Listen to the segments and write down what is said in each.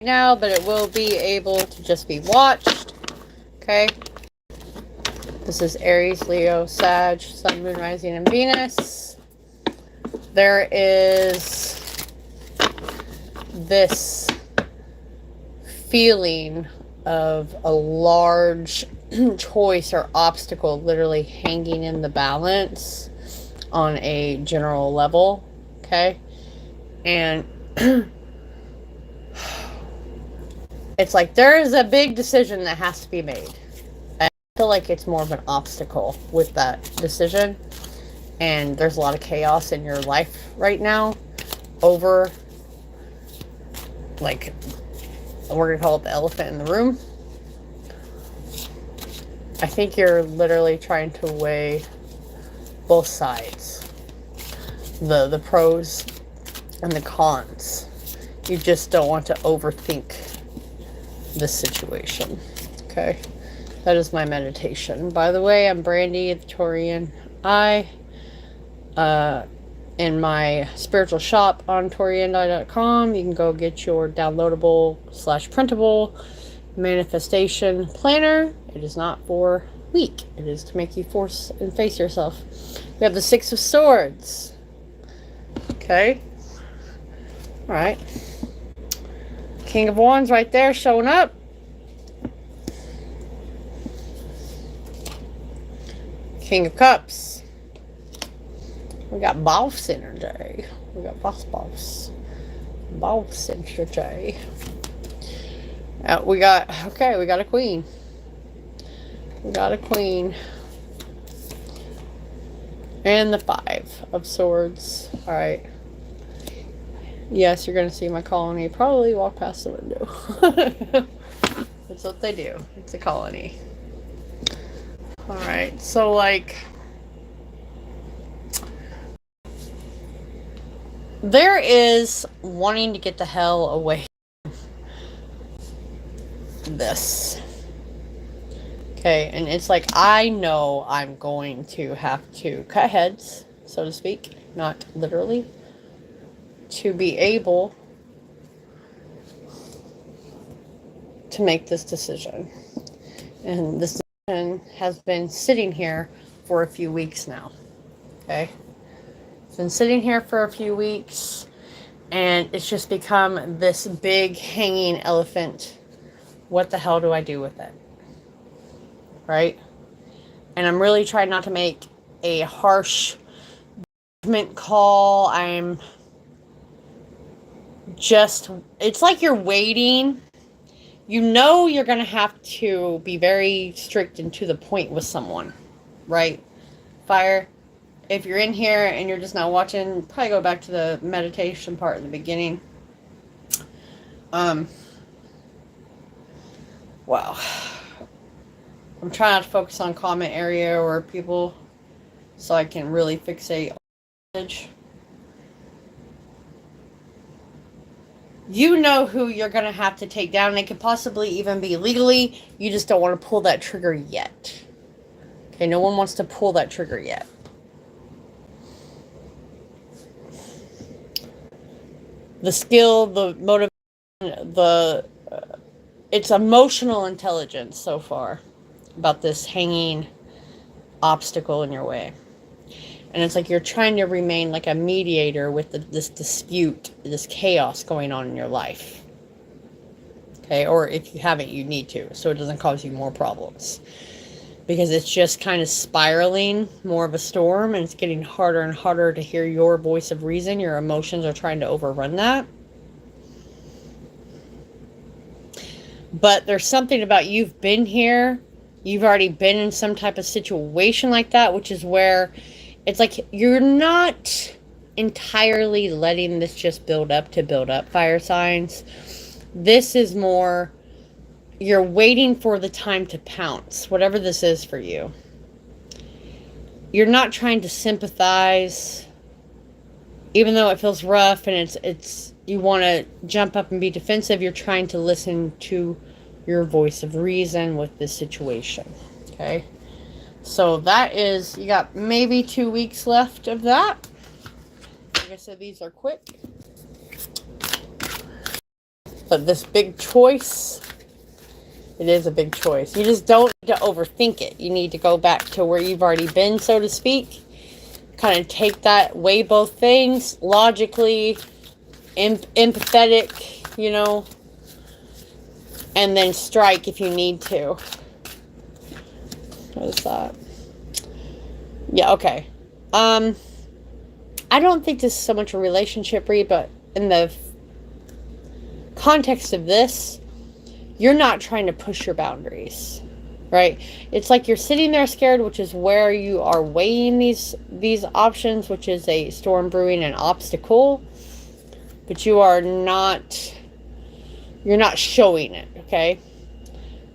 now, but it will be able to just be watched. Okay. This is Aries, Leo, Sag, Sun, Moon, Rising, and Venus. There is this feeling of a large choice or obstacle literally hanging in the balance on a general level. Okay. And it's like there is a big decision that has to be made. I feel like it's more of an obstacle with that decision. And there's a lot of chaos in your life right now over, like, we're going to call it the elephant in the room. I think you're literally trying to weigh both sides. The pros and the cons. You just don't want to overthink this situation. Okay, that is my meditation. By the way, I'm Brandy, the Taurean. In my spiritual shop on Taurean.com, you can go get your downloadable / printable manifestation planner. It is not for weak. It is to make you force and face yourself. We have the 6 of Swords. Okay. All right. King of Wands right there showing up. King of Cups. We got boss energy. We got boss. Boss energy. We got a queen. We got a queen. And the 5 of Swords. All right. Yes, you're going to see my colony probably walk past the window. That's what they do. It's a colony. Alright, so like, there is wanting to get the hell away from this. Okay, and it's like, I know I'm going to have to cut heads, so to speak, not literally, to be able to make this decision. And this decision has been sitting here for a few weeks now. Okay? It's been sitting here for a few weeks, and it's just become this big hanging elephant. What the hell do I do with it? Right? And I'm really trying not to make a harsh judgment call. It's like you're waiting. You know you're going to have to be very strict and to the point with someone, right? Fire. If you're in here and you're just not watching, probably go back to the meditation part in the beginning. Wow. I'm trying not to focus on comment area or people so I can really fixate on the message. You know who you're going to have to take down. It could possibly even be legally. You just don't want to pull that trigger yet. Okay, no one wants to pull that trigger yet. The skill, the motivation, it's emotional intelligence so far about this hanging obstacle in your way. And it's like you're trying to remain like a mediator with this dispute, this chaos going on in your life. Okay, or if you haven't, you need to, so it doesn't cause you more problems. Because it's just kind of spiraling more of a storm, and it's getting harder and harder to hear your voice of reason. Your emotions are trying to overrun that. But there's something about you've been here. You've already been in some type of situation like that, which is where it's like you're not entirely letting this just build up, fire signs. This is more, you're waiting for the time to pounce, whatever this is for you. You're not trying to sympathize, even though it feels rough and it's you want to jump up and be defensive. You're trying to listen to your voice of reason with this situation. Okay? So that is, you got maybe 2 weeks left of that. Like I said, these are quick. But this big choice, it is a big choice. You just don't need to overthink it. You need to go back to where you've already been, so to speak. Kind of take that, weigh both things, logically, empathetic, you know, and then strike if you need to. What is that? Yeah, okay. I don't think this is so much a relationship read, but in the context of this, you're not trying to push your boundaries, right? It's like you're sitting there scared, which is where you are weighing these options, which is a storm brewing, an obstacle, but you're not showing it, okay?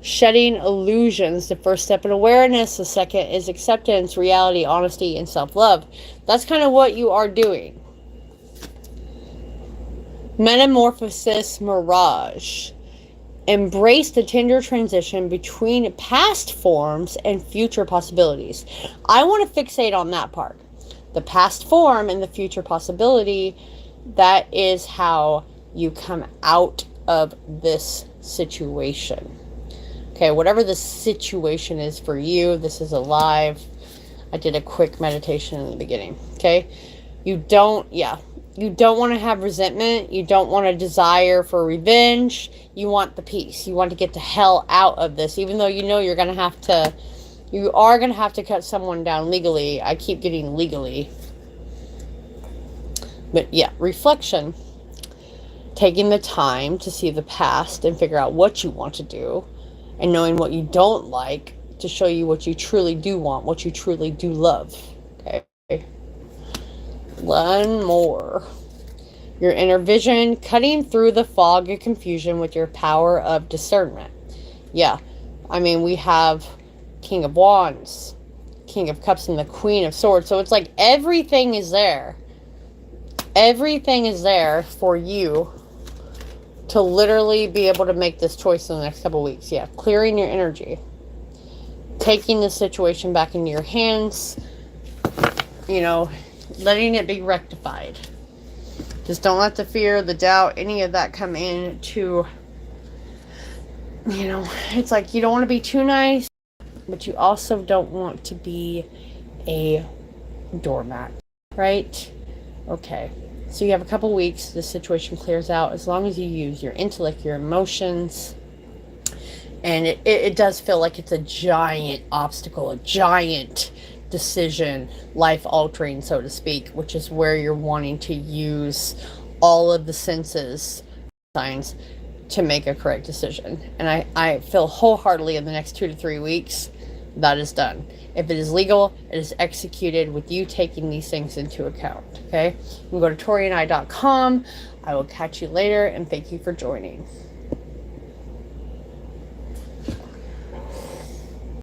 Shedding illusions, the first step in awareness. The second is acceptance, reality, honesty, and self-love. That's kind of what you are doing. Metamorphosis, mirage. Embrace the tender transition between past forms and future possibilities. I want to fixate on that part. The past form and the future possibility, that is how you come out of this situation. Okay, whatever the situation is for you, this is alive. I did a quick meditation in the beginning. Okay, you don't want to have resentment. You don't want a desire for revenge. You want the peace. You want to get the hell out of this, even though you know you are going to have to cut someone down legally. I keep getting legally. But yeah, reflection. Taking the time to see the past and figure out what you want to do, and knowing what you don't like to show you what you truly do want, what you truly do love. Okay. One more. Your inner vision, cutting through the fog of confusion with your power of discernment. Yeah. I mean, we have King of Wands, King of Cups, and the Queen of Swords. So it's like everything is there. Everything is there for you to literally be able to make this choice in the next couple weeks. Yeah. Clearing your energy. Taking the situation back into your hands. You know, letting it be rectified. Just don't let the fear, the doubt, any of that come in to, you know, it's like you don't want to be too nice, but you also don't want to be a doormat, right? Okay. So you have a couple weeks. This situation clears out as long as you use your intellect, your emotions. And it does feel like it's a giant obstacle, a giant decision, life-altering, so to speak, which is where you're wanting to use all of the senses, signs, to make a correct decision. And I feel wholeheartedly in the next 2 to 3 weeks, that is done. If it is legal, it is executed with you taking these things into account. Okay? You can go to TaureanEye.com. I will catch you later, and thank you for joining.